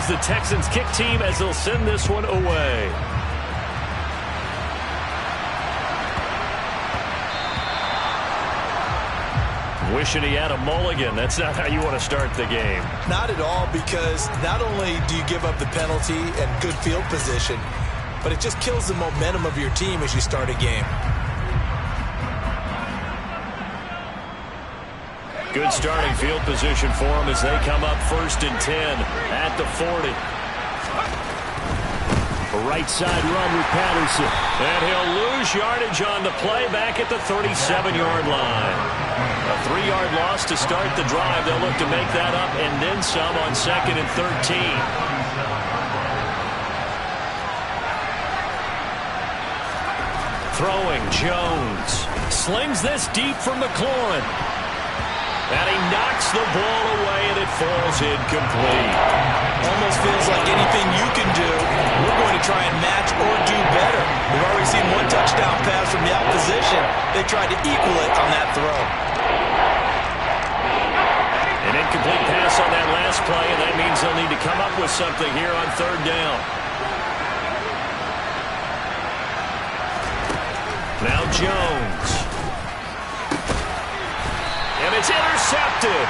is the Texans kick team as they'll send this one away. Wishing he had a mulligan. That's not how you want to start the game. Not at all, because not only do you give up the penalty and good field position, but it just kills the momentum of your team as you start a game. Good starting field position for them as they come up 1st and 10 at the 40. A right side run with Patterson. And he'll lose yardage on the play back at the 37-yard line. A 3-yard loss to start the drive. They'll look to make that up and then some on 2nd and 13. Throwing, Jones. Slings this deep from McLaurin. And he knocks the ball away, and it falls incomplete. Almost feels like anything you can do, we're going to try and match or do better. We've already seen one touchdown pass from the opposition. They tried to equal it on that throw. An incomplete pass on that last play, and that means they'll need to come up with something here on 3rd down. Now Jones. And it's intercepted.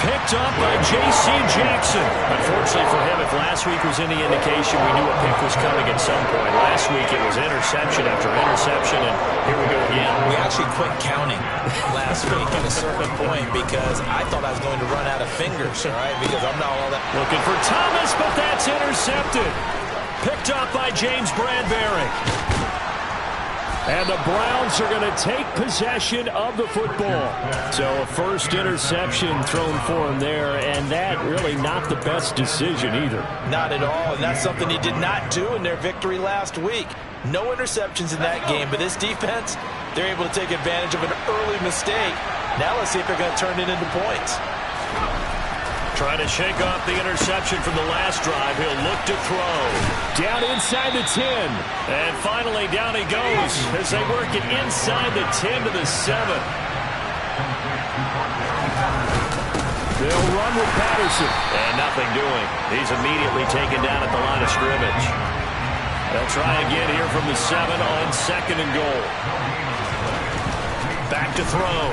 Picked up by J.C. Jackson. Unfortunately for him, if last week was any indication, we knew a pick was coming at some point. Last week it was interception after interception, and here we go again. We actually quit counting last week at a certain point because I thought I was going to run out of fingers, all right, because I'm not all that. Looking for Thomas, but that's intercepted. Picked up by James Bradbury. And the Browns are going to take possession of the football. So a first interception thrown for him there, and that really not the best decision either. Not at all, and that's something he did not do in their victory last week. No interceptions in that game, but this defense, they're able to take advantage of an early mistake. Now let's see if they're going to turn it into points. Trying to shake off the interception from the last drive. He'll look to throw. Down inside the 10. And finally down he goes as they work it inside the 10 to the 7. They'll run with Patterson. And nothing doing. He's immediately taken down at the line of scrimmage. They'll try again here from the 7 on 2nd and goal. Back to throw.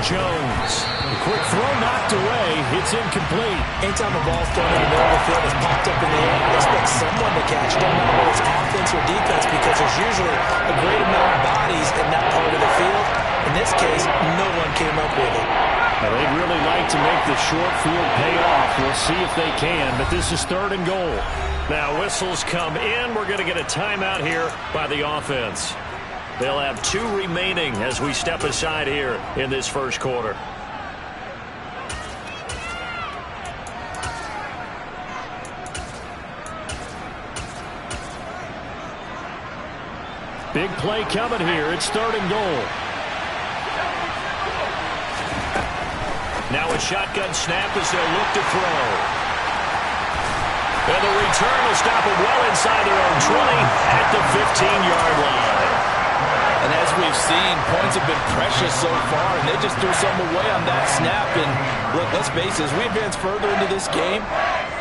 Jones. A quick throw knocked away. It's incomplete. Anytime a ball's thrown in the middle of the field is popped up in the air, expect someone to catch it. Don't matter whether it's offense or defense, because there's usually a great amount of bodies in that part of the field. In this case, no one came up with it. Now, they'd really like to make the short field pay off. We'll see if they can, but this is 3rd and goal. Now, whistles come in. We're going to get a timeout here by the offense. They'll have 2 remaining as we step aside here in this first quarter. Big play coming here. It's 3rd and goal. Now a shotgun snap as they'll look to throw. And the return will stop them well inside their own 20 at the 15-yard line. And as we've seen, points have been precious so far, and they just threw something away on that snap. And look, let's face it, as we advance further into this game,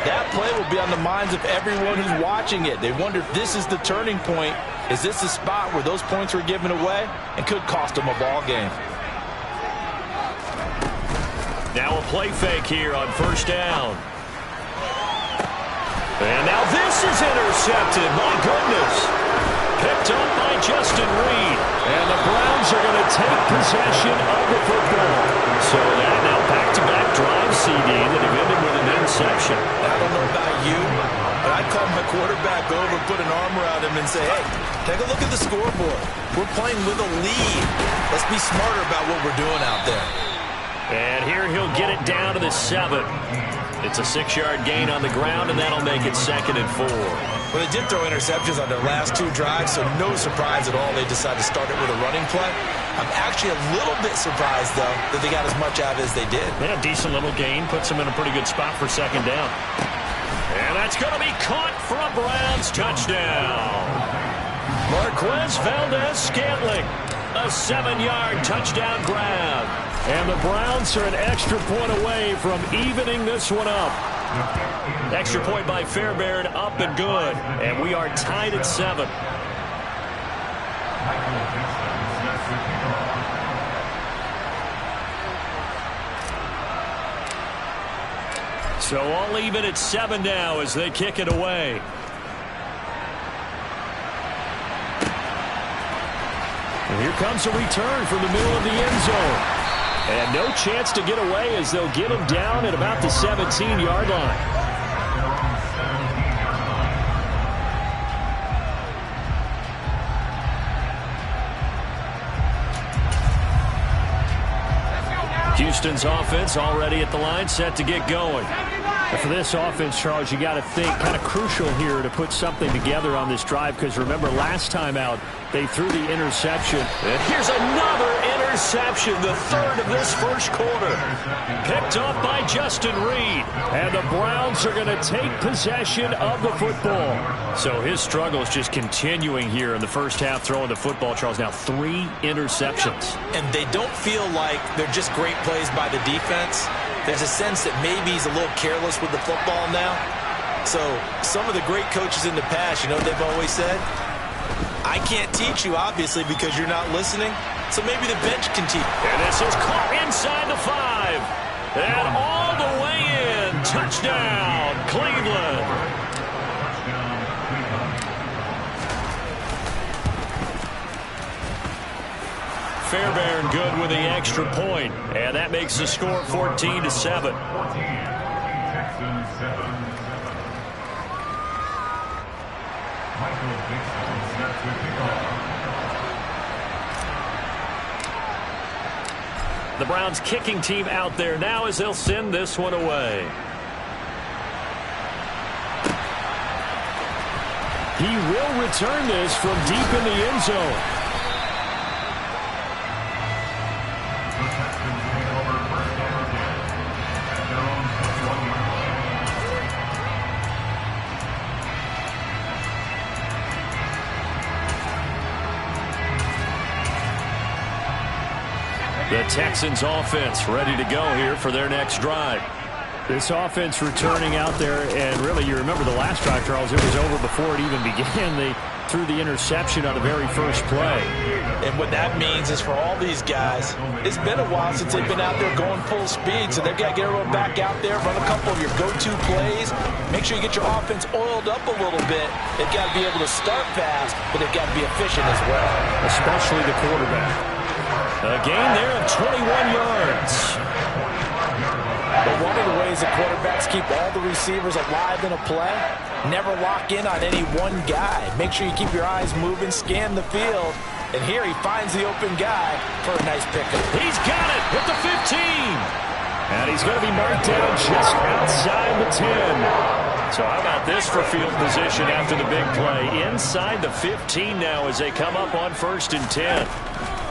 that play will be on the minds of everyone who's watching it. They wonder if this is the turning point. Is this the spot where those points were given away and could cost them a ball game? Now a play fake here on 1st down. And now this is intercepted. My goodness. Picked up by Justin Reed. And the Browns are going to take possession of the football. So that now back-to-back drive CD that have ended with an interception. I don't know about you, but I'd call my quarterback over, put an arm around him, and say, hey, take a look at the scoreboard. We're playing with a lead. Let's be smarter about what we're doing out there. And here he'll get it down to the 7. It's a 6-yard gain on the ground, and that'll make it 2nd and 4. Well, they did throw interceptions on their last 2 drives, so no surprise at all they decided to start it with a running play. I'm actually a little bit surprised, though, that they got as much out of it as they did. Yeah, decent little gain. Puts them in a pretty good spot for 2nd down. And that's going to be caught for a Browns touchdown. Marquez Valdez-Scantling. A 7-yard touchdown grab. And the Browns are an extra point away from evening this one up. Extra point by Fairbairn, up and good. And we are tied at 7. So all even at 7 now as they kick it away. And here comes a return from the middle of the end zone. And no chance to get away as they'll get him down at about the 17-yard line. Houston's offense already at the line, set to get going. And for this offense, Charles, you got to think kind of crucial here to put something together on this drive, because remember last time out they threw the interception. And here's another interception, the third of this first quarter. Picked up by Justin Reed. And the Browns are going to take possession of the football. So his struggle is just continuing here in the first half throwing the football, Charles. Now 3 interceptions. And they don't feel like they're just great plays by the defense. There's a sense that maybe he's a little careless with the football now. So some of the great coaches in the past, you know what they've always said? I can't teach you, obviously, because you're not listening. So maybe the bench can teach. And this is caught inside the 5. And all the way in. Touchdown, Cleveland. Fairbairn good with the extra point, and that makes the score 14-7. The Browns kicking team out there now as they'll send this one away. He will return this from deep in the end zone. The Texans offense ready to go here for their next drive. This offense returning out there, and really you remember the last drive, Charles, it was over before it even began. They threw the interception on the very first play. And what that means is for all these guys, it's been a while since they've been out there going full speed, so they've got to get everyone back out there, run a couple of your go-to plays, make sure you get your offense oiled up a little bit. They've got to be able to start fast, but they've got to be efficient as well. Especially the quarterback. A gain there of 21 yards. But one of the ways the quarterbacks keep all the receivers alive in a play, never lock in on any one guy. Make sure you keep your eyes moving, scan the field. And here he finds the open guy for a nice pickup. He's got it at the 15. And he's going to be marked down just outside the 10. So how about this for field position after the big play? Inside the 15 now as they come up on 1st and 10.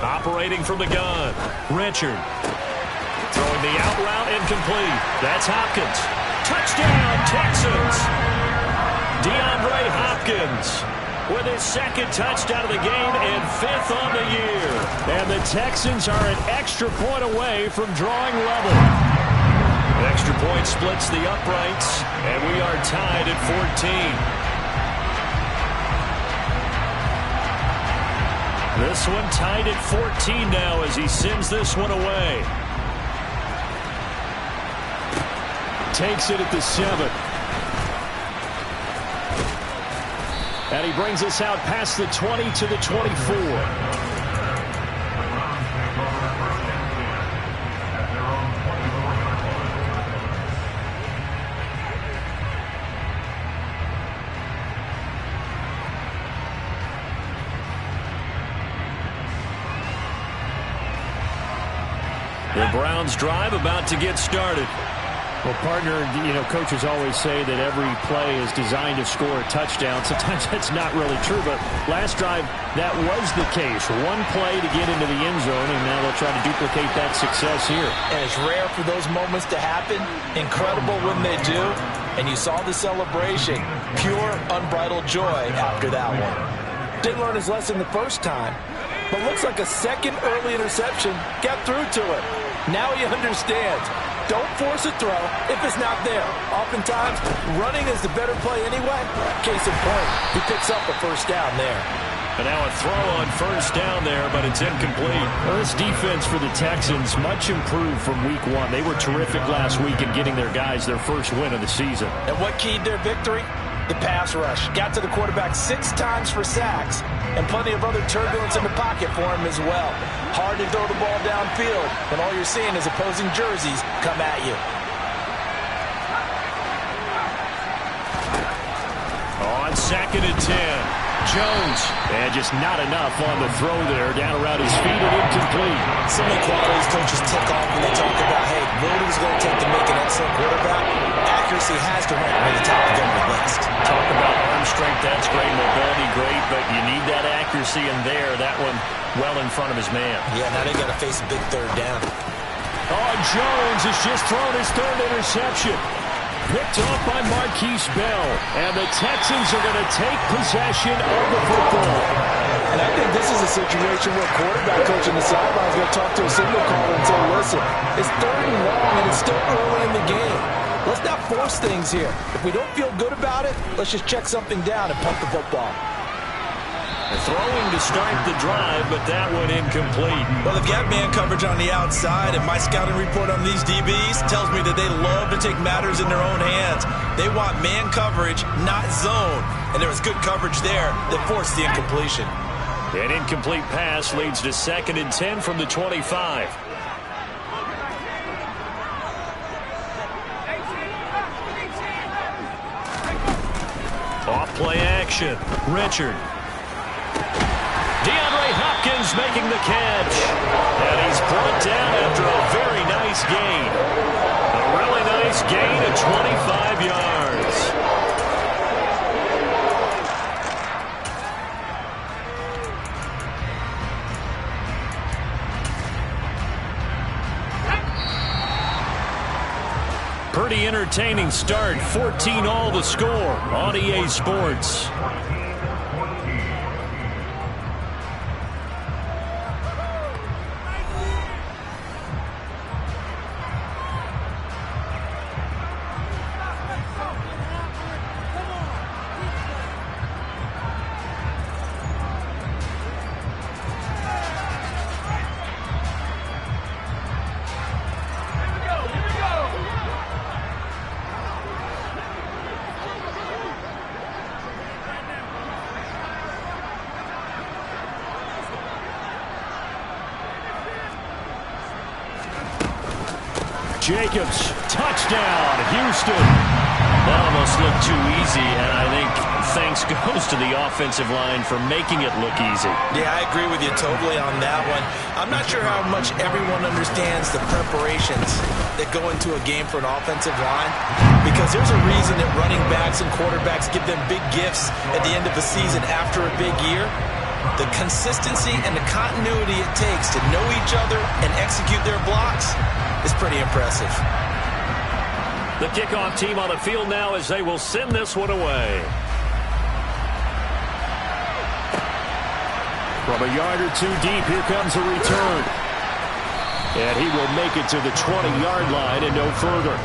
Operating from the gun, Richard. Throwing the out route incomplete. That's Hopkins. Touchdown, Texans. DeAndre Hopkins with his 2nd touchdown of the game and 5th on the year. And the Texans are an extra point away from drawing level. The extra point splits the uprights, and we are tied at 14. This one tied at 14 now as he sends this one away. Takes it at the 7. And he brings us out past the 20 to the 24. The Browns drive about to get started. Well, partner, you know, coaches always say that every play is designed to score a touchdown. Sometimes that's not really true, but last drive, that was the case. One play to get into the end zone, and now they'll try to duplicate that success here. And it's rare for those moments to happen. Incredible when they do. And you saw the celebration. Pure, unbridled joy after that one. Didn't learn his lesson the first time, but looks like a second early interception got through to him. Now he understands. Don't force a throw if it's not there. Oftentimes, running is the better play anyway. Case in point, he picks up a first down there. And now a throw on first down there, but it's incomplete. Well, this defense for the Texans, much improved from week one. They were terrific last week in getting their guys their first win of the season. And what keyed their victory? The pass rush. Got to the quarterback 6 times for sacks, and plenty of other turbulence in the pocket for him as well. Hard to throw the ball downfield when all you're seeing is opposing jerseys come at you. On 2nd and 10. Jones. And just not enough on the throw there. Down around his feet and incomplete. So many qualities coaches tick off when they talk about, hey, what is going to take to make an excellent quarterback? Accuracy has to rank near the top of the list. Talk about arm strength, that's great. Mobility, great. But you need that accuracy in there. That one well in front of his man. Yeah, now they got to face a big third down. Oh, Jones has just thrown his 3rd interception. Picked off by Marquise Bell. And the Texans are going to take possession of the football. And I think this is a situation where quarterback coach in the sideline is going to talk to a signal caller and say, listen, it's 3rd and long and it's still early in the game. Let's not force things here. If we don't feel good about it, let's just check something down and punt the football. Throwing to start the drive, but that one incomplete. Well, they've got man coverage on the outside, and my scouting report on these DBs tells me that they love to take matters in their own hands. They want man coverage, not zone. And there was good coverage there that forced the incompletion. An incomplete pass leads to 2nd and 10 from the 25. Off play action. Richard. DeAndre Hopkins making the catch. And he's brought down after a very nice gain. A really nice gain of 25 yards. Pretty entertaining start. 14-all the score on EA Sports. Jacobs, touchdown, Houston. That almost looked too easy, and I think thanks goes to the offensive line for making it look easy. Yeah, I agree with you totally on that one. I'm not sure how much everyone understands the preparations that go into a game for an offensive line, because there's a reason that running backs and quarterbacks give them big gifts at the end of the season after a big year. The consistency and the continuity it takes to know each other and execute their blocks is pretty impressive. The kickoff team on the field now as they will send this one away. From a yard or two deep, here comes a return. And he will make it to the 20-yard line and no further.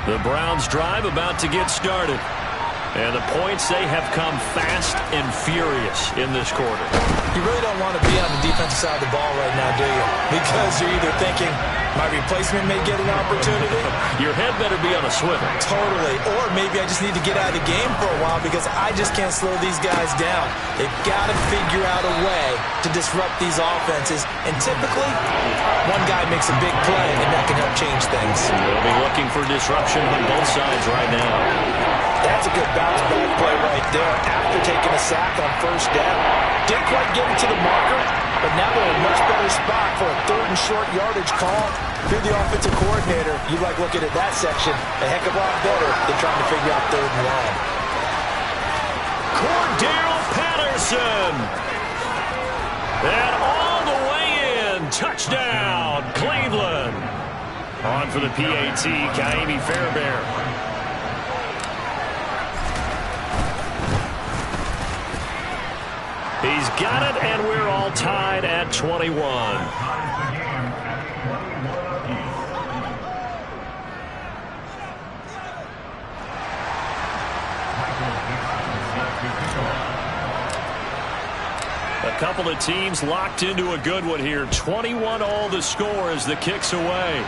The Browns drive about to get started. And the points, they have come fast and furious in this quarter. You really don't want to be on the defensive side of the ball right now, do you? Because you're either thinking, my replacement may get an opportunity. Your head better be on a swivel. Totally. Or maybe I just need to get out of the game for a while because I just can't slow these guys down. They've got to figure out a way to disrupt these offenses. And typically, one guy makes a big play, and that can help change things. They'll be looking for disruption on both sides right now. That's a good bounce-back play right there after taking a sack on first down. Didn't quite get it to the marker, but now they're in a much better spot for a third and short yardage call. If you're the offensive coordinator, you like looking at that section a heck of a lot better than trying to figure out third and long. Cordell Patterson. And all the way in. Touchdown, Cleveland. On for the PAT, Kaimi Fairbairn. He's got it, and we're all tied at 21. A couple of teams locked into a good one here. 21 all the score as the kick's away.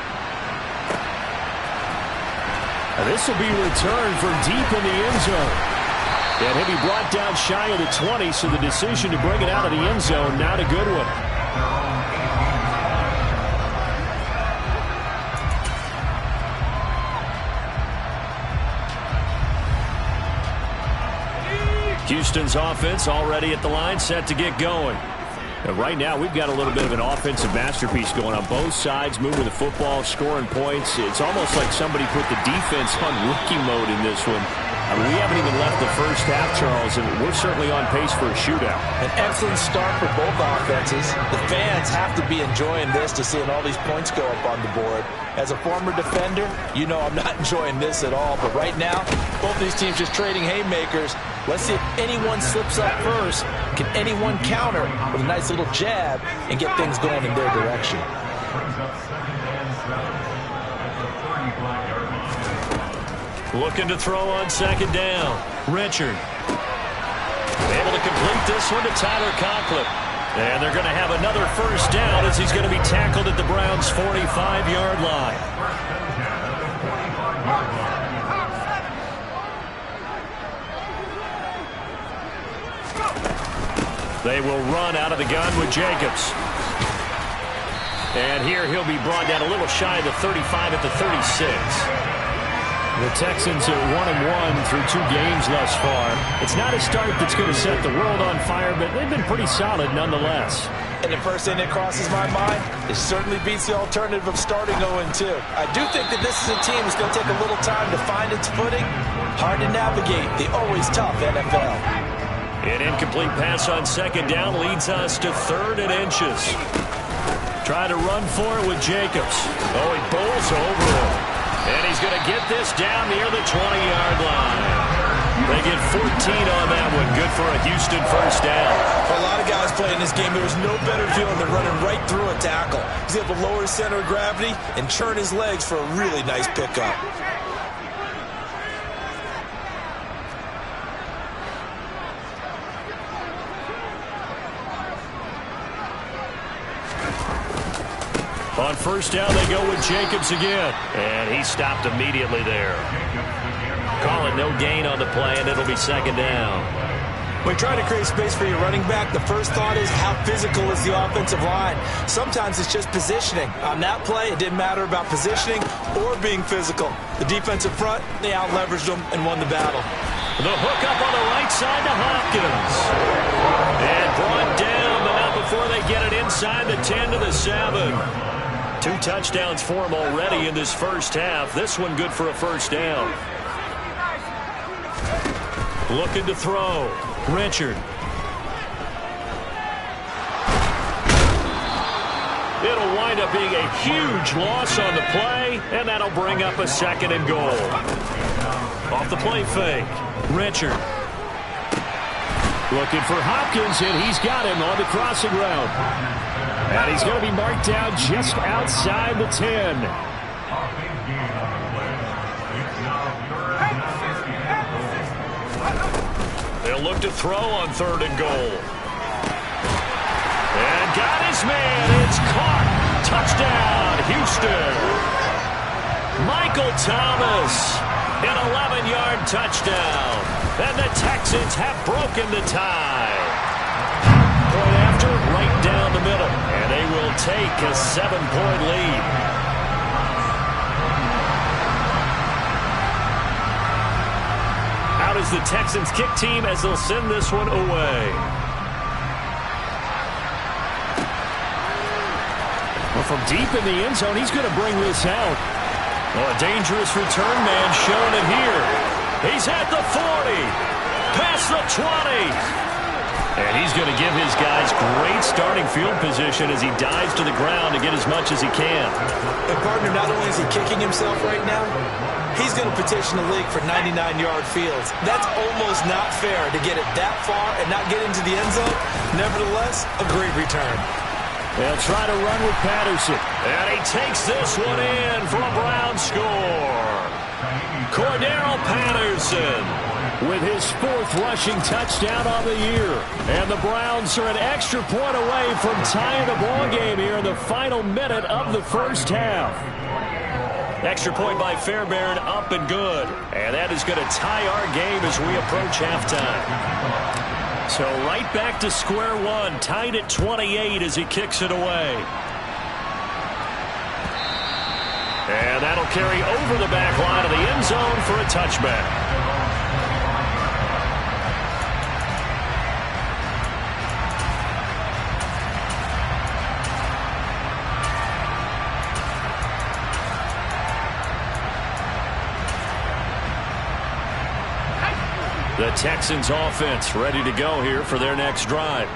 This will be returned from deep in the end zone. And he'll be brought down shy of the 20, so the decision to bring it out of the end zone, not a good one. Houston's offense already at the line, set to get going. And right now, we've got a little bit of an offensive masterpiece going on both sides, moving the football, scoring points. It's almost like somebody put the defense on rookie mode in this one. I mean, we haven't even left the first half, Charles, and we're certainly on pace for a shootout. An excellent start for both offenses. The fans have to be enjoying this to seeing all these points go up on the board. As a former defender, you know I'm not enjoying this at all. But right now, both these teams just trading haymakers. Let's see if anyone slips up first. Can anyone counter with a nice little jab and get things going in their direction? Looking to throw on second down. Richard. Able to complete this one to Tyler Conklin. And they're going to have another first down as he's going to be tackled at the Browns' 45-yard line. They will run out of the gun with Jacobs. And here he'll be brought down a little shy of the 35 at the 36. The Texans are 1-1 through 2 games thus far. It's not a start that's going to set the world on fire, but they've been pretty solid nonetheless. And the first thing that crosses my mind, it certainly beats the alternative of starting 0-2. I do think that this is a team that's going to take a little time to find its footing. Hard to navigate the always tough NFL. An incomplete pass on second down leads us to 3rd and inches. Trying to run for it with Jacobs. Oh, he bowls over him. And he's going to get this down near the 20-yard line. They get 14 on that one. Good for a Houston first down. For a lot of guys playing this game, there is no better feeling than running right through a tackle. He's able to lower his center of gravity and churn his legs for a really nice pickup. On first down, they go with Jacobs again. And he stopped immediately there. Call it no gain on the play, and it'll be second down. When trying to create space for your running back, the first thought is how physical is the offensive line. Sometimes it's just positioning. On that play, it didn't matter about positioning or being physical. The defensive front, they out-leveraged them and won the battle. The hook up on the right side to Hopkins. And brought down, but not before they get it inside the 10 to the 7. 2 touchdowns for him already in this first half. This one good for a first down. Looking to throw. Richard. It'll wind up being a huge loss on the play, and that'll bring up a 2nd and goal. Off the play fake. Richard. Looking for Hopkins, and he's got him on the crossing route. And he's going to be marked down just outside the 10. They'll look to throw on 3rd and goal. And got his man. It's caught. Touchdown, Houston. Michael Thomas, an 11-yard touchdown. And the Texans have broken the tie. Point after, right down the middle. And they will take a 7-point lead. Out is the Texans kick team as they'll send this one away. Well, from deep in the end zone, he's going to bring this out. Well, a dangerous return man showing it here. He's at the 40, past the 20. And he's going to give his guys great starting field position as he dives to the ground to get as much as he can. And, partner, not only is he kicking himself right now, he's going to petition the league for 99-yard fields. That's almost not fair to get it that far and not get into the end zone. Nevertheless, a great return. They'll try to run with Patterson. And he takes this one in for a Brown score. Cordero Patterson with his 4th rushing touchdown on the year. And the Browns are an extra point away from tying the ball game here in the final minute of the first half. Extra point by Fairbairn, up and good. And that is going to tie our game as we approach halftime. So right back to square one, tied at 28 as he kicks it away. And that'll carry over the back line of the end zone for a touchback. The Texans offense ready to go here for their next drive.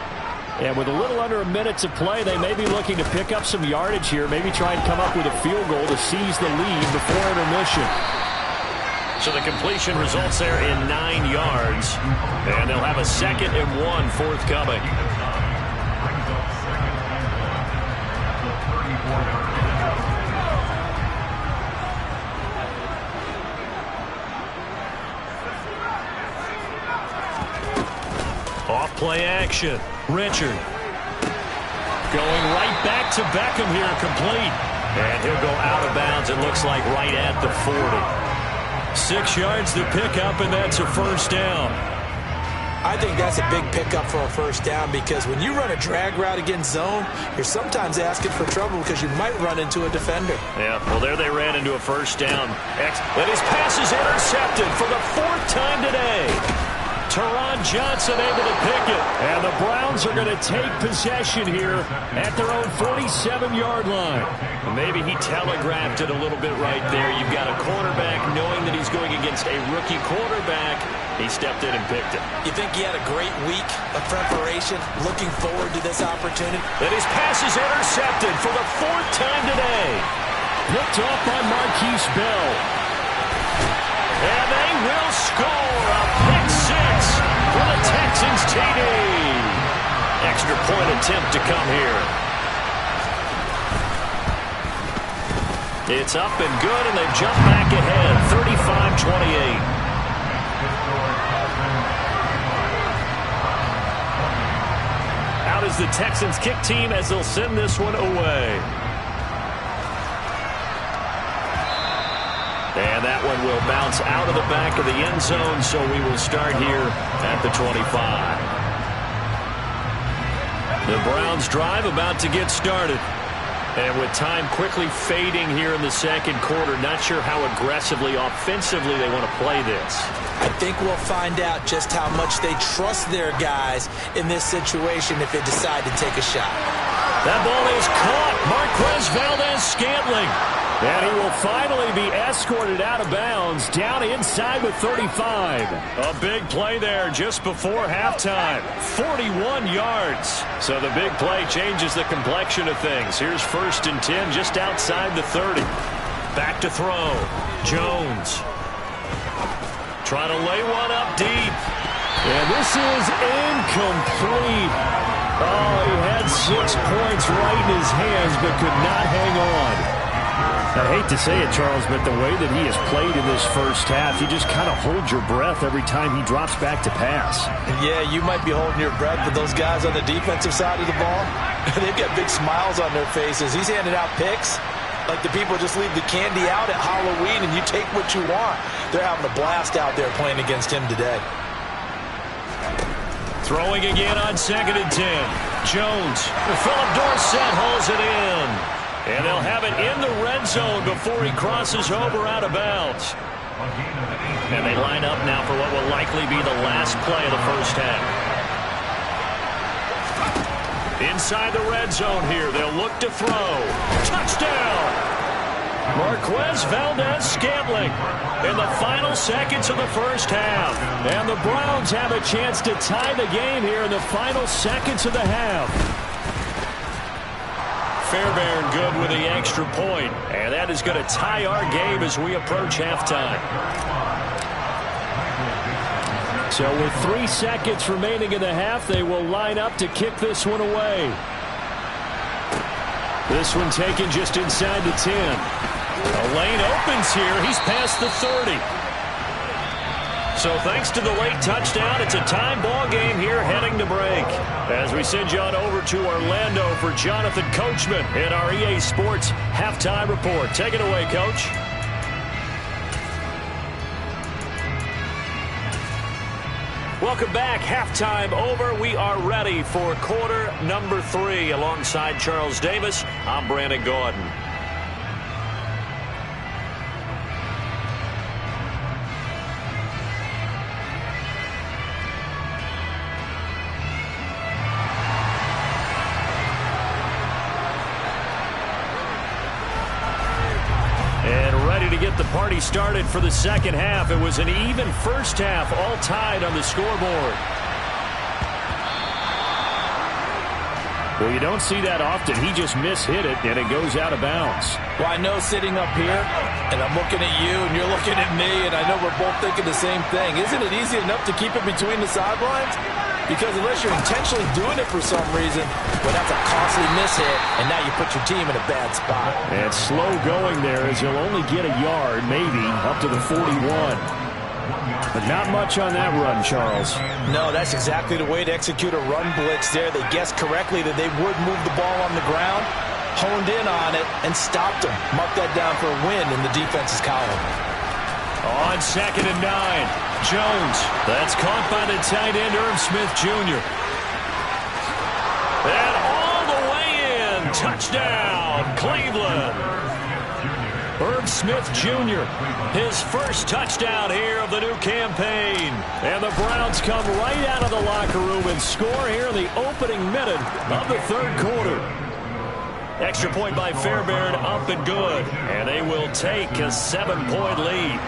And with a little under a minute to play, they may be looking to pick up some yardage here, maybe try and come up with a field goal to seize the lead before intermission. So the completion results there in 9 yards, and they'll have a 2nd and 1 forthcoming. Off play action. Richard going right back to Beckham here, complete. And he'll go out of bounds, it looks like right at the 40. 6 yards to pick up, and that's a first down. I think that's a big pickup for a first down because when you run a drag route against zone, you're sometimes asking for trouble because you might run into a defender. Yeah, well, there they ran into a first down. But his pass is intercepted for the 4th time today. Teron Johnson able to pick it. And the Browns are going to take possession here at their own 47-yard line. Maybe he telegraphed it a little bit right there. You've got a quarterback knowing that he's going against a rookie quarterback. He stepped in and picked it. You think he had a great week of preparation, looking forward to this opportunity? And his pass is intercepted for the 4th time today. Picked off by Marquise Bell. And they will score a pick 6 for the Texans TD. Extra point attempt to come here. It's up and good, and they've jumped back ahead, 35-28. Out is the Texans kick team as they'll send this one away. And that one will bounce out of the back of the end zone, so we will start here at the 25. The Browns drive about to get started. And with time quickly fading here in the second quarter, not sure how aggressively, offensively they want to play this. I think we'll find out just how much they trust their guys in this situation if they decide to take a shot. That ball is caught. Marquez Valdez-Scantling. And he will finally be escorted out of bounds down inside the 35. A big play there just before halftime. 41 yards. So the big play changes the complexion of things. Here's 1st and 10 just outside the 30. Back to throw. Jones. Trying to lay one up deep. And this is incomplete. Oh, he had 6 points right in his hands but could not hang on. I hate to say it, Charles, but the way that he has played in this first half, you just kind of hold your breath every time he drops back to pass. Yeah, you might be holding your breath, but those guys on the defensive side of the ball, they've got big smiles on their faces. He's handing out picks like the people just leave the candy out at Halloween and you take what you want. They're having a blast out there playing against him today. Throwing again on 2nd and 10. Jones. Philip Dorsett holds it in. And they'll have it in the red zone before he crosses over out of bounds. And they line up now for what will likely be the last play of the first half. Inside the red zone here, they'll look to throw. Touchdown! Marquez Valdez-Scantling in the final seconds of the first half. And the Browns have a chance to tie the game here in the final seconds of the half. Fairbairn good with the extra point. And that is going to tie our game as we approach halftime. So with 3 seconds remaining in the half, they will line up to kick this one away. This one taken just inside the 10. A lane opens here. He's past the 30. So thanks to the late touchdown, it's a time ball game here heading to break. As we send you on over to Orlando for Jonathan Coachman in our EA Sports Halftime Report. Take it away, Coach. Welcome back. Halftime over. We are ready for quarter number 3. Alongside Charles Davis, I'm Brandon Gordon. Get the party started for the second half. It was an even first half, all tied on the scoreboard. Well, you don't see that often. He just mishit it, and it goes out of bounds. Well, I know sitting up here, and I'm looking at you, and you're looking at me, and I know we're both thinking the same thing. Isn't it easy enough to keep it between the sidelines? Because unless you're intentionally doing it for some reason, well, that's a costly mishit, and now you put your team in a bad spot. And slow going there as he'll only get a yard, maybe, up to the 41. But not much on that run, Charles. No, that's exactly the way to execute a run blitz there. They guessed correctly that they would move the ball on the ground, honed in on it, and stopped them. Mark that down for a win in the defense's column. On 2nd and 9, Jones. That's caught by the tight end, Irv Smith Jr. And all the way in. Touchdown, Cleveland. Irv Smith Jr., his first touchdown here of the new campaign. And the Browns come right out of the locker room and score here in the opening minute of the third quarter. Extra point by Fairbairn, up and good. And they will take a 7-point lead.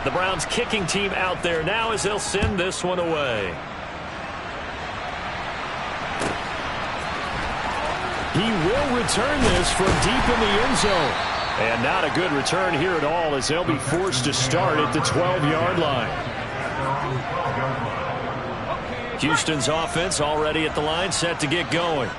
The Browns kicking team out there now as they'll send this one away. He will return this from deep in the end zone. And not a good return here at all as they'll be forced to start at the 12-yard line. Houston's offense already at the line, set to get going.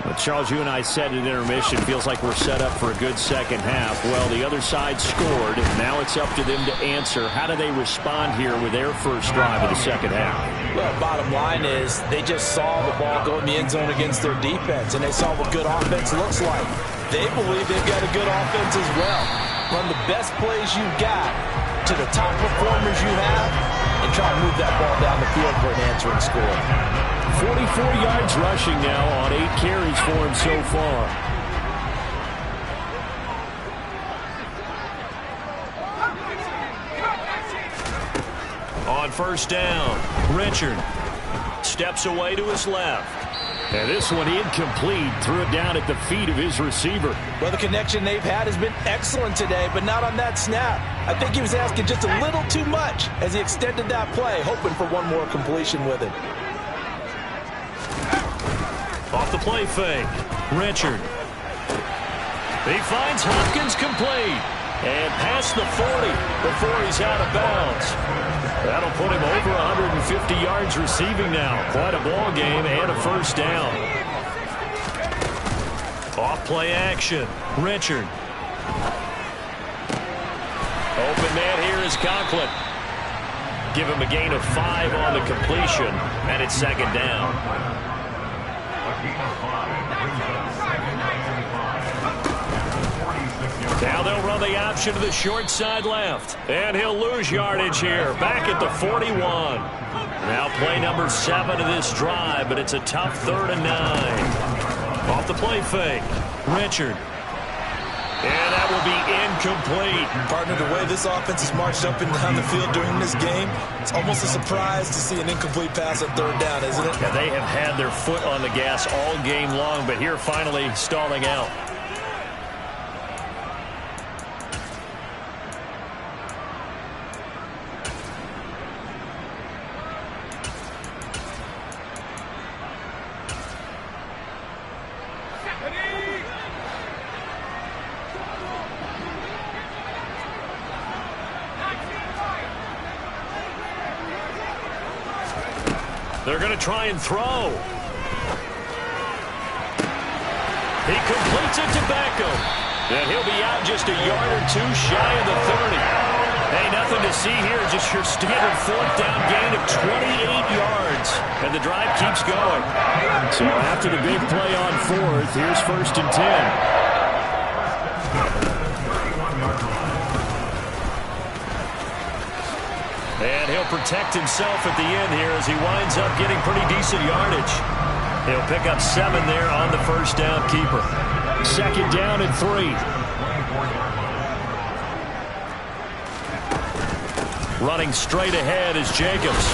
Well, Charles, you and I said at intermission, feels like we're set up for a good second half. Well, the other side scored. Now it's up to them to answer. How do they respond here with their first drive of the second half? Well, bottom line is they just saw the ball go in the end zone against their defense, and they saw what good offense looks like. They believe they've got a good offense as well. Run the best plays you've got to the top performers you have, and try to move that ball down the field for an answering score. 44 yards rushing now on 8 carries for him so far. On first down, Richard steps away to his left. And this one incomplete. Threw it down at the feet of his receiver. Well, the connection they've had has been excellent today, but not on that snap. I think he was asking just a little too much as he extended that play, hoping for one more completion with it. Off the play fake, Richard. He finds Hopkins complete. And past the 40 before he's out of bounds. That'll put him over 150 yards receiving now. Quite a ball game and a first down. Off play action, Richard. Open man here is Conklin. Give him a gain of 5 on the completion, and it's second down. Now they'll run the option to the short side left. And he'll lose yardage here. Back at the 41. Now play number 7 of this drive, but it's a tough 3rd and 9. Off the play fake. Richard. And that will be incomplete. Partner, the way this offense has marched up and down the field during this game, it's almost a surprise to see an incomplete pass at 3rd down, isn't it? Yeah, they have had their foot on the gas all game long, but here finally stalling out. They're going to try and throw. He completes it to Beckham. And he'll be out just a yard or 2 shy of the 30. Hey, nothing to see here. Just your standard 4th down gain of 28 yards. And the drive keeps going. So after the big play on 4th, here's 1st and 10. And he'll protect himself at the end here as he winds up getting pretty decent yardage. He'll pick up 7 there on the 1st down keeper. 2nd down and 3. Running straight ahead is Jacobs.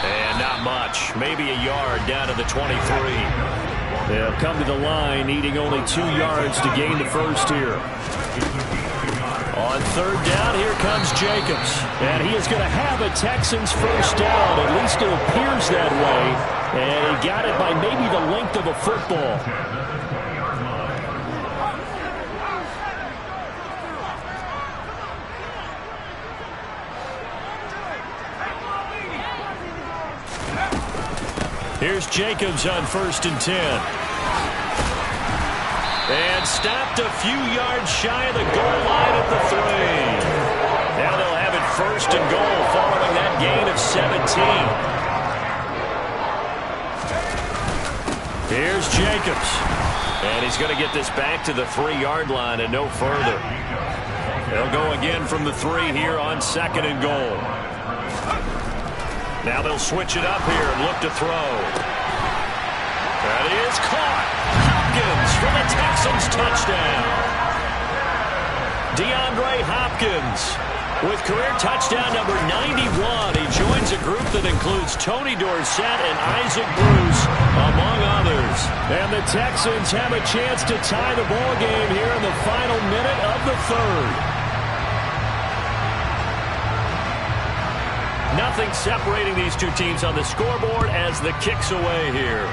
And not much. Maybe a yard down to the 23. They'll come to the line needing only 2 yards to gain the 1st here. On 3rd down, here comes Jacobs. And he is going to have a Texans 1st down. At least it appears that way. And he got it by maybe the length of a football. Here's Jacobs on 1st and 10. And stopped a few yards shy of the goal line at the 3. Now they'll have it 1st and goal following that gain of 17. Here's Jacobs. And he's going to get this back to the 3-yard line and no further. They'll go again from the 3 here on 2nd and goal. Now they'll switch it up here and look to throw. That is caught. Hopkins for the Texans touchdown. DeAndre Hopkins with career touchdown number 91. He joins a group that includes Tony Dorsett and Isaac Bruce, among others. And the Texans have a chance to tie the ball game here in the final minute of the 3rd. Nothing separating these two teams on the scoreboard as the kick's away here.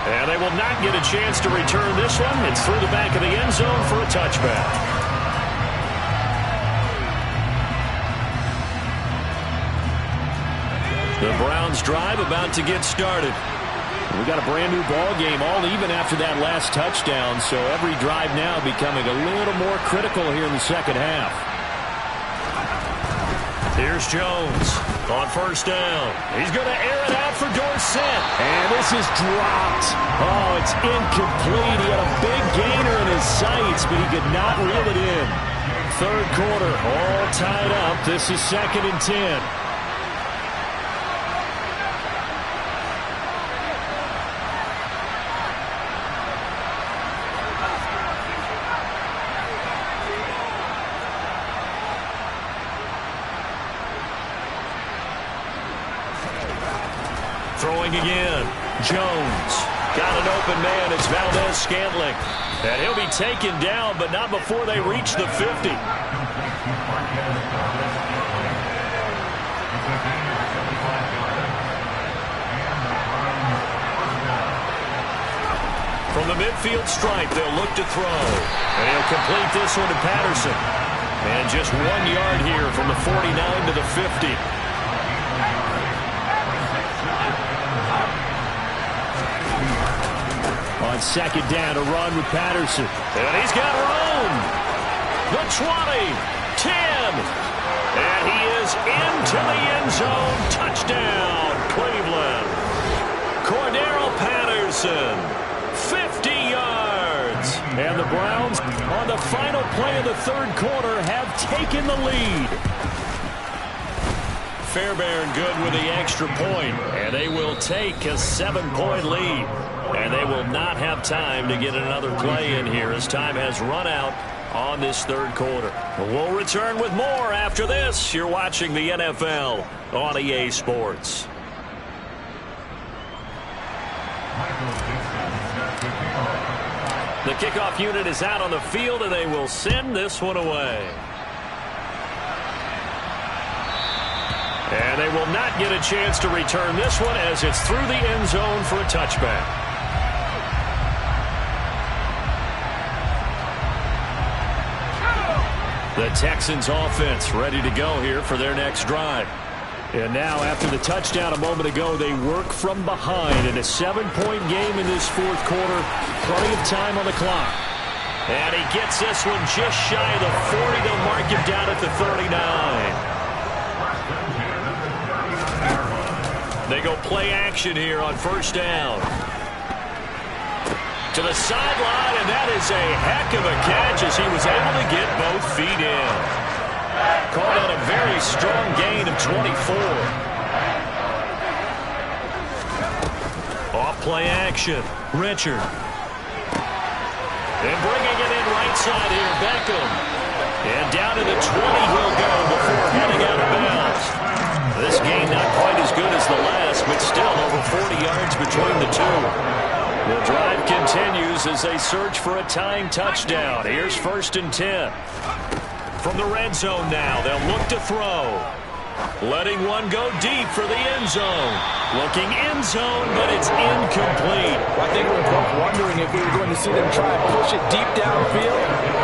And they will not get a chance to return this one. It's through the back of the end zone for a touchback. The Browns drive about to get started. We got a brand new ball game, all even after that last touchdown. So every drive now becoming a little more critical here in the 2nd half. Here's Jones on 1st down. He's going to air it out for Dorsett. And this is dropped. Oh, it's incomplete. He had a big gainer in his sights, but he could not reel it in. 3rd quarter, all tied up. This is 2nd and 10. Throwing again. Jones. Got an open man. It's Valdez-Scantling. And he'll be taken down, but not before they reach the 50. From the midfield stripe, they'll look to throw. And he'll complete this one to Patterson. And just 1 yard here from the 49 to the 50. On 2nd down, a run with Patterson. And he's got room. The 20, 10. And he is into the end zone. Touchdown, Cleveland. Cordero Patterson, 50 yards. And the Browns, on the final play of the third quarter, have taken the lead. Fairbairn good with the extra point, and they will take a 7-point lead. And they will not have time to get another play in here as time has run out on this third quarter. We'll return with more after this. You're watching the NFL on EA Sports. The kickoff unit is out on the field, and they will send this one away. And they will not get a chance to return this one as it's through the end zone for a touchback. The Texans offense ready to go here for their next drive. And now after the touchdown a moment ago, they work from behind in a 7-point game in this fourth quarter. Plenty of time on the clock. And he gets this one just shy of the 40. They'll mark him down at the 39. They go play action here on first down. To the sideline, and that is a heck of a catch as he was able to get both feet in. Called out a very strong gain of 24. Off play action. Richard. And bringing it in right side here, Beckham. And down to the 20 he'll go before heading out of bounds. This game not quite as good as the last, but still over 40 yards between the two. The drive continues as they search for a tying touchdown. Here's 1st and 10. From the red zone now, they'll look to throw. Letting one go deep for the end zone. Looking end zone, but it's incomplete. I think we're both wondering if we were going to see them try and push it deep downfield,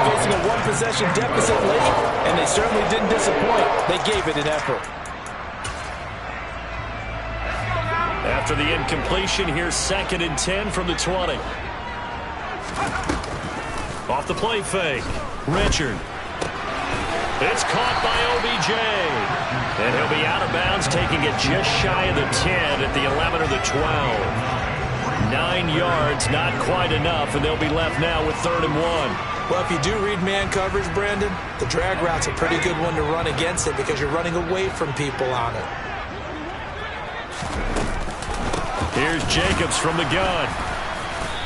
facing a one-possession deficit late, and they certainly didn't disappoint. They gave it an effort. After the incompletion, here's 2nd and 10 from the 20. Off the play fake. Richard. It's caught by OBJ. And he'll be out of bounds, taking it just shy of the 10 at the 11 or the 12. 9 yards, not quite enough, and they'll be left now with 3rd and 1. Well, if you do read man coverage, Brandon, the drag route's a pretty good one to run against it because you're running away from people on it. Here's Jacobs from the gun.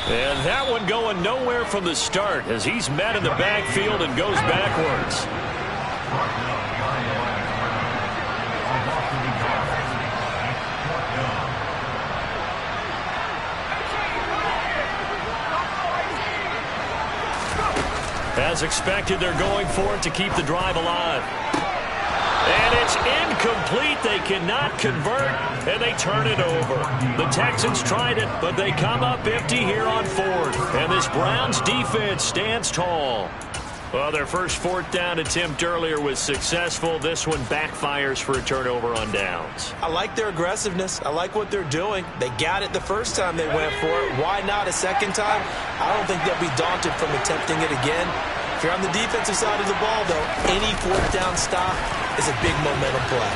And that one going nowhere from the start as he's met in the backfield and goes backwards. As expected, they're going for it to keep the drive alive. And it's incomplete. They cannot convert, and they turn it over. The Texans tried it, but they come up empty here on 4th. And this Browns defense stands tall. Well, their first 4th down attempt earlier was successful. This one backfires for a turnover on downs. I like their aggressiveness. I like what they're doing. They got it the first time they went for it. Why not a second time? I don't think they'll be daunted from attempting it again. If you're on the defensive side of the ball, though, any 4th down stop is a big momentum play.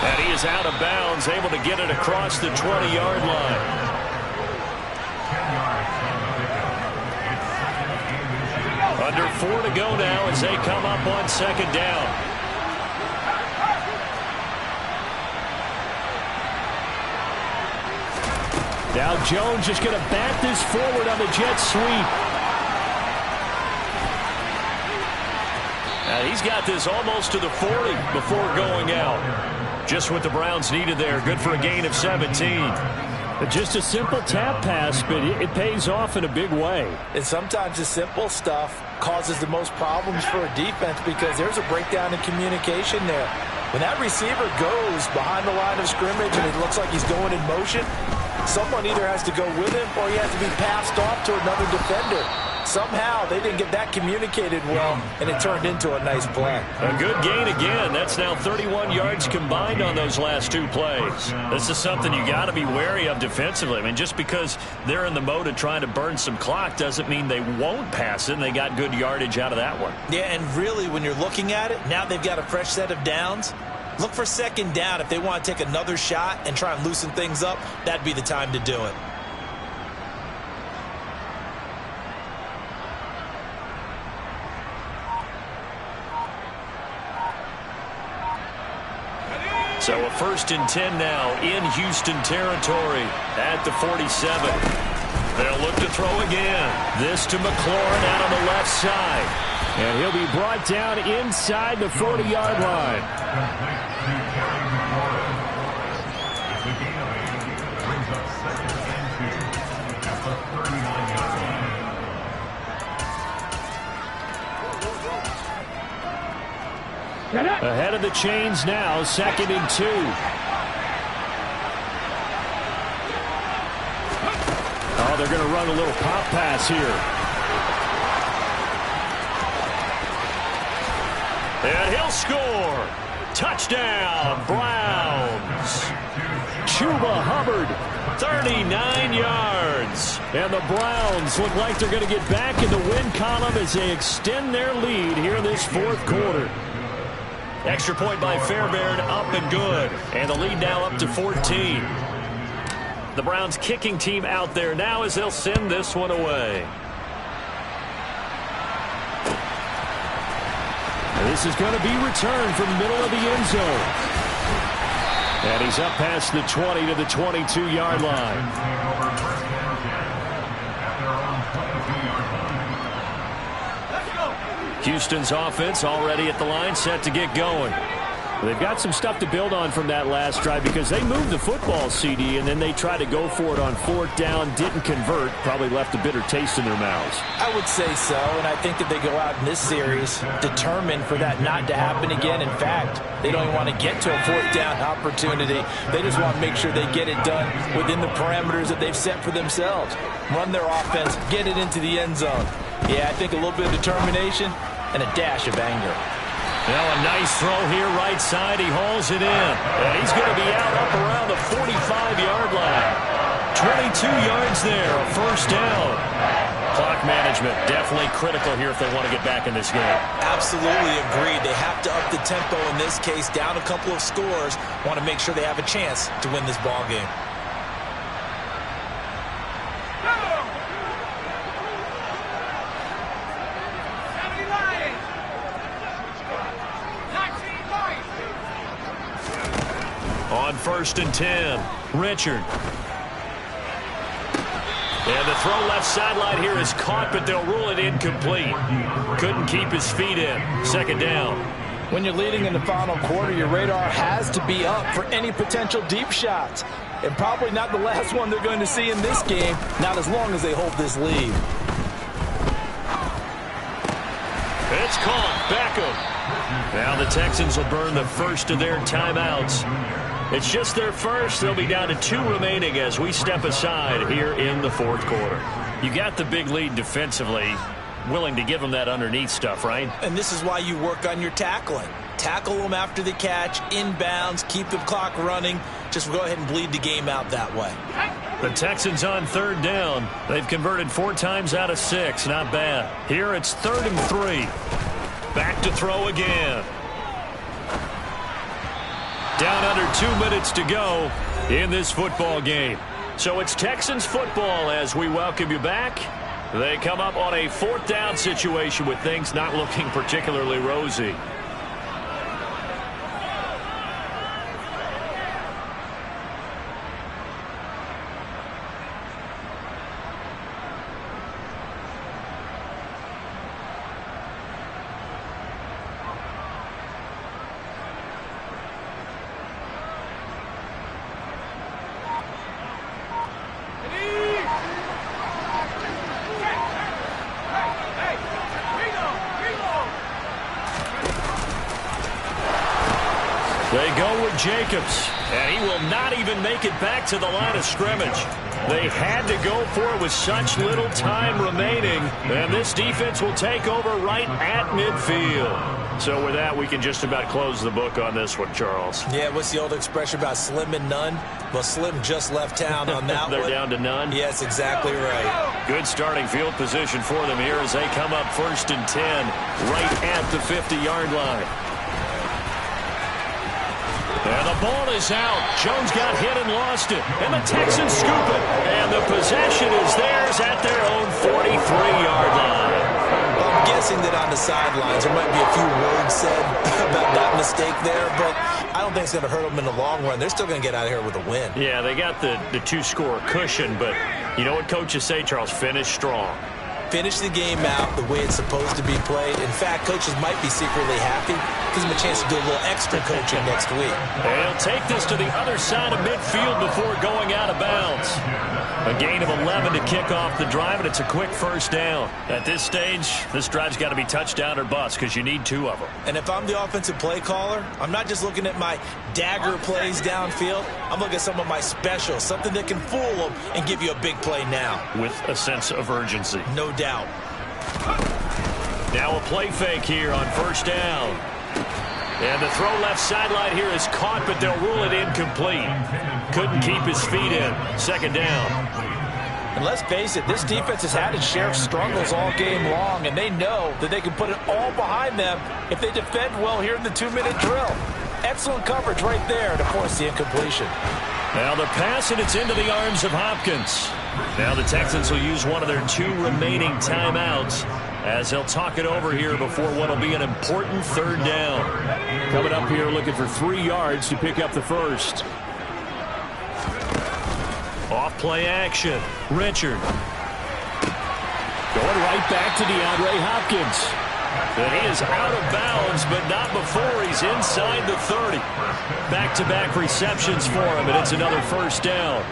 And he is out of bounds, able to get it across the 20-yard line. Under 4 to go now as they come up on 2nd down. Now Jones just going to bat this forward on the jet sweep. He's got this almost to the 40 before going out. Just what the Browns needed there. Good for a gain of 17. Just a simple tap pass, but it pays off in a big way. And sometimes the simple stuff causes the most problems for a defense because there's a breakdown in communication there. When that receiver goes behind the line of scrimmage and it looks like he's going in motion, someone either has to go with him or he has to be passed off to another defender. Somehow they didn't get that communicated well, and it turned into a nice play. A good gain again. That's now 31 yards combined on those last 2 plays. This is something you got to be wary of defensively. I mean, just because they're in the mode of trying to burn some clock doesn't mean they won't pass it, and they got good yardage out of that one. Yeah, and really, when you're looking at it, now they've got a fresh set of downs. Look for 2nd down. If they want to take another shot and try and loosen things up, that'd be the time to do it. So a 1st and 10 now in Houston territory at the 47. They'll look to throw again. This to McLaurin out on the left side. And he'll be brought down inside the 40-yard line. Ahead of the chains now, 2nd and 2. Oh, they're going to run a little pop pass here. And he'll score. Touchdown, Browns. Chuba Hubbard, 39 yards. And the Browns look like they're going to get back in the win column as they extend their lead here in this 4th quarter. Extra point by Fairbairn, up and good. And the lead now up to 14. The Browns kicking team out there now as they'll send this one away. And this is going to be returned from the middle of the end zone. And he's up past the 20 to the 22-yard line. Houston's offense already at the line, set to get going. They've got some stuff to build on from that last drive because they moved the football, CD, and then they tried to go for it on 4th down, didn't convert, probably left a bitter taste in their mouths. I would say so, and I think that they go out in this series determined for that not to happen again. In fact, they don't even want to get to a 4th down opportunity. They just want to make sure they get it done within the parameters that they've set for themselves. Run their offense, get it into the end zone. Yeah, I think a little bit of determination and a dash of anger. Now a nice throw here right side. He hauls it in. And he's going to be out up around the 45-yard line. 22 yards there, a 1st down. Clock management definitely critical here if they want to get back in this game. Absolutely agreed. They have to up the tempo in this case, down a couple of scores. Want to make sure they have a chance to win this ball game. On 1st and 10, Richard. And the throw left sideline here is caught, but they'll rule it incomplete. Couldn't keep his feet in. 2nd down. When you're leading in the final quarter, your radar has to be up for any potential deep shots. And probably not the last one they're going to see in this game, not as long as they hold this lead. It's caught. Beckham. Now the Texans will burn the first of their timeouts. It's just their first. They'll be down to 2 remaining as we step aside here in the 4th quarter. You got the big lead defensively. Willing to give them that underneath stuff, right? And this is why you work on your tackling. Tackle them after the catch, inbounds, keep the clock running. Just go ahead and bleed the game out that way. The Texans on 3rd down. They've converted 4 times out of 6. Not bad. Here it's 3rd and 3. Back to throw again. Down under 2 minutes to go in this football game. So it's Texans football as we welcome you back. They come up on a 4th down situation with things not looking particularly rosy. They go with Jacobs, and he will not even make it back to the line of scrimmage. They had to go for it with such little time remaining, and this defense will take over right at midfield. So with that, we can just about close the book on this one, Charles. Yeah, what's the old expression about slim and none? Well, Slim just left town on that They're one. down to none? Yes, exactly right. Good starting field position for them here as they come up 1st and 10 right at the 50-yard line. And the ball is out. Jones got hit and lost it. And the Texans scoop it. And the possession is theirs at their own 43-yard line. Well, I'm guessing guessing that on the sidelines there might be a few words said about that mistake there, but I don't think it's going to hurt them in the long run. They're still going to get out of here with a win. Yeah, they got the two-score cushion, but you know what coaches say, Charles? Finish strong. Finish the game out the way it's supposed to be played. In fact, coaches might be secretly happy. Gives them a chance to do a little extra coaching next week. They'll take this to the other side of midfield before going out of bounds. A gain of 11 to kick off the drive, and it's a quick first down. At this stage, this drive's got to be touchdown or bust because you need 2 of them. And if I'm the offensive play caller, I'm not just looking at my dagger plays downfield. I'm looking at some of my specials, something that can fool them and give you a big play now. With a sense of urgency. No doubt. Now a play fake here on first down. And the throw left sideline here is caught, but they'll rule it incomplete. Couldn't keep his feet in. Second down. And let's face it, this defense has had its share of struggles all game long, and they know that they can put it all behind them if they defend well here in the 2-minute drill. Excellent coverage right there to force the incompletion. Now the pass, and it's into the arms of Hopkins. Now the Texans will use one of their 2 remaining timeouts as they'll talk it over here before what will be an important third down. Coming up here looking for 3 yards to pick up the first. Off play action. Richard. Going right back to DeAndre Hopkins. And he is out of bounds, but not before he's inside the 30. Back-to-back receptions for him, and it's another first down.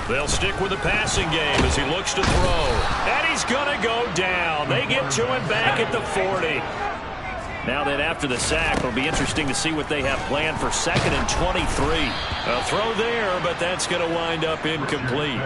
They'll stick with the passing game as he looks to throw. And he's going to go down. They get to him back at the 40. Now then, after the sack, it'll be interesting to see what they have planned for 2nd and 23. A throw there, but that's going to wind up incomplete.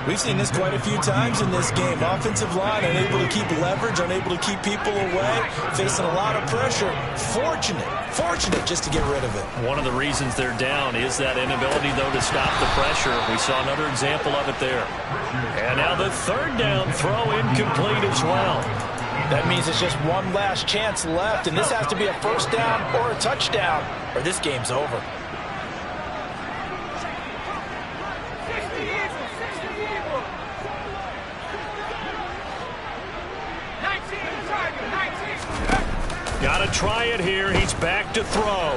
We've seen this quite a few times in this game. Offensive line unable to keep leverage, unable to keep people away, facing a lot of pressure. Fortunate just to get rid of it. One of the reasons they're down is that inability, though, to stop the pressure. We saw another example of it there. And now the third down throw incomplete as well. That means it's just one last chance left, and this has to be a first down or a touchdown, or this game's over. Got to try it here. He's back to throw.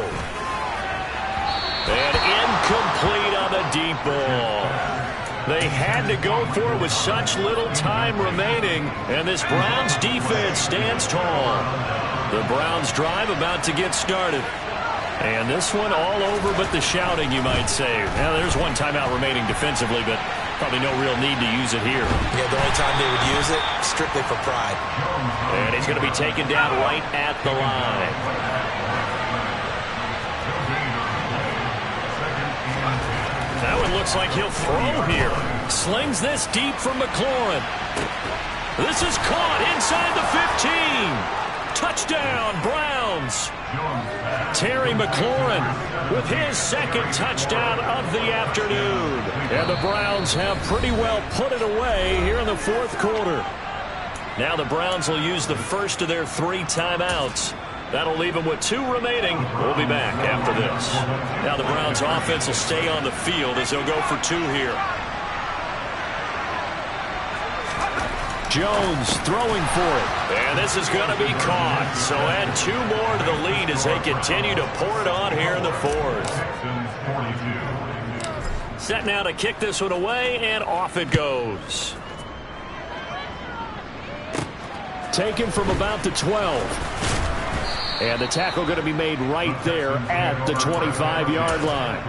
And incomplete on the deep ball. They had to go for it with such little time remaining, and this Browns defense stands tall. The Browns drive about to get started. And this one all over but the shouting, you might say. Now, there's one timeout remaining defensively, but probably no real need to use it here. Yeah, the only time they would use it, strictly for pride. And he's going to be taken down right at the line. That one looks like he'll throw here. Slings this deep from McLaurin. This is caught inside the 15. Touchdown, Browns. Terry McLaurin with his 2nd touchdown of the afternoon. And the Browns have pretty well put it away here in the 4th quarter. Now the Browns will use the first of their 3 timeouts. That'll leave them with 2 remaining. We'll be back after this. Now the Browns offense will stay on the field as they'll go for 2 here. Jones throwing for it. And this is going to be caught. So add 2 more to the lead as they continue to pour it on here in the 4th. Set now to kick this one away, and off it goes. Taken from about the 12. And the tackle going to be made right there at the 25-yard line.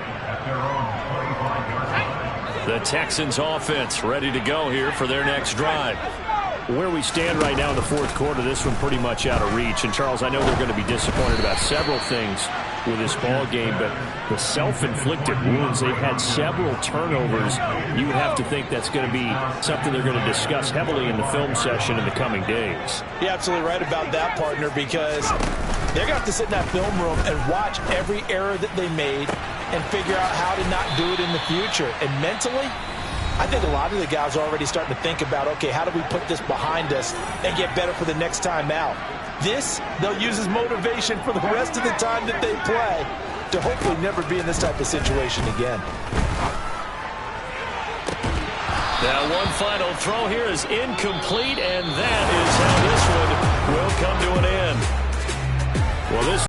The Texans offense ready to go here for their next drive. Where we stand right now in the 4th quarter, this one pretty much out of reach. And, Charles, I know they're going to be disappointed about several things with this ball game, but the self-inflicted wounds, they've had several turnovers. You would have to think that's going to be something they're going to discuss heavily in the film session in the coming days. You're absolutely right about that, partner, because they're going to have to sit in that film room and watch every error that they made and figure out how to not do it in the future. And mentally, I think a lot of the guys are already starting to think about, okay, how do we put this behind us and get better for the next time out? This, they'll use as motivation for the rest of the time that they play to hopefully never be in this type of situation again. Now one final throw here is incomplete, and that is how this one will come to an end. Well, this